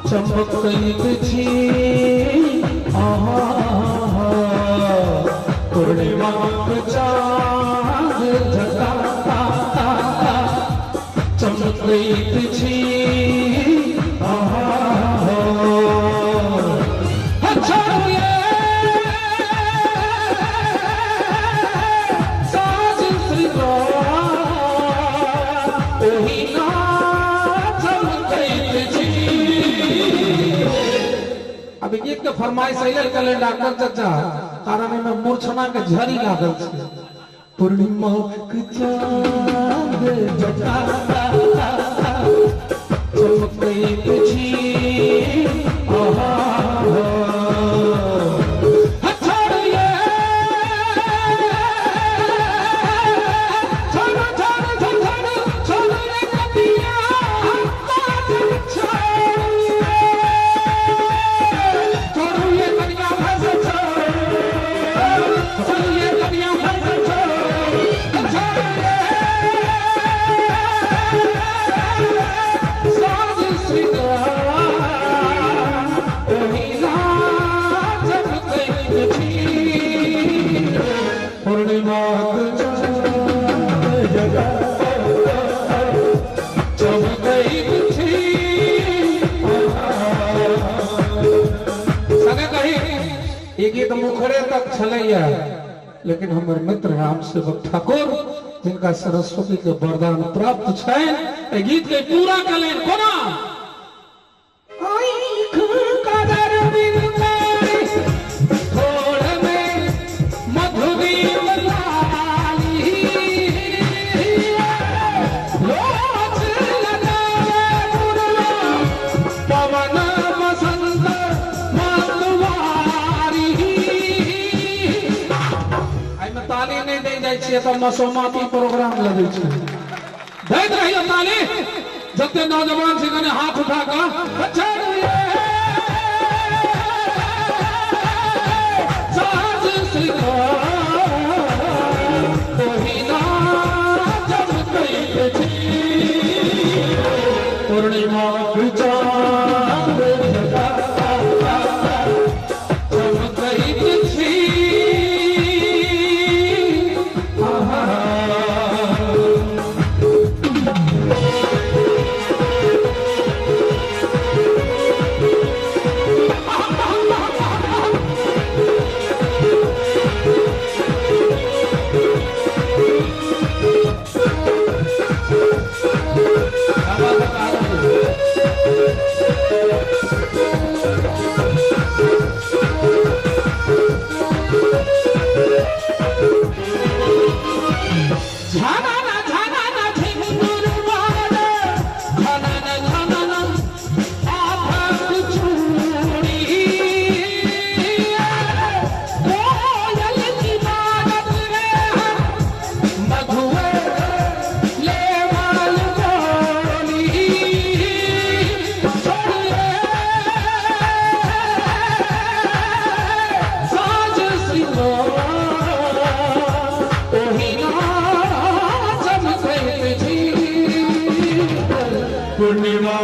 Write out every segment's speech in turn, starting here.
चमकती पूर्णिमा चांद झकाता चमकती अब गीत के फरमाइश अइल कले डॉक्टर चाचा कारण में मूर्छना के झरी लागल छे पूर्णिमा के चांद जगाता चमकती गीत मुखड़े तक छलैया लेकिन हमार मित्र राम सेवक ठाकुर जिनका सरस्वती के वरदान प्राप्त है गीत के पूरा कलेन कोना तो मसोमाती प्रोग्राम लगे दैत रहिए ताली जते नौजवान से कने हाथ उठा कर अच्छा साज पूर्णिमा पूर्णिमा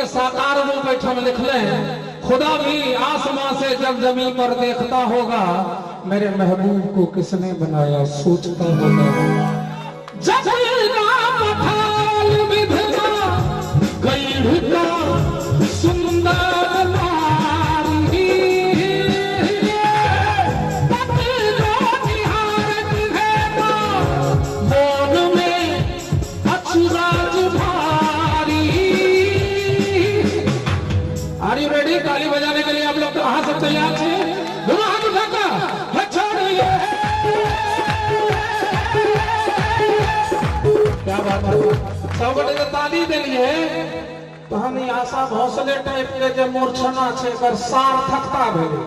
साकार रूप बैठल लिखले हैं खुदा भी आसमां से जब जमीन पर देखता होगा मेरे महबूब को किसने बनाया सोचता होगा जब सुंदर नारी मोन में अचराज भारी। Are you ready? ताली बजाने के लिए आप लोग कहाँ से तैयार थे? दोनों हाथ उठाकर अच्छा सब गोटे के ताली देलिए तहन ई आशा भोसले टाइप के जे मूर्छना छै एकर सार्थकता भेलै।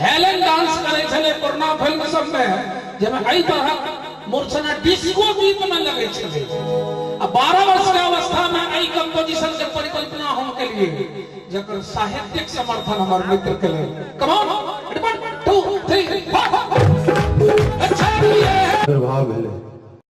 हेलन डांस करे छले पुरना फिल्म सब में जेमे एई तरह मूर्छना डिस्को गीत में लगे छले। आ 12 वर्ष के अवस्था में एई कंपोजिशन के परिकल्पना हम के लिए जकर साहित्यिक समर्थन हमर मित्र के लिए कमान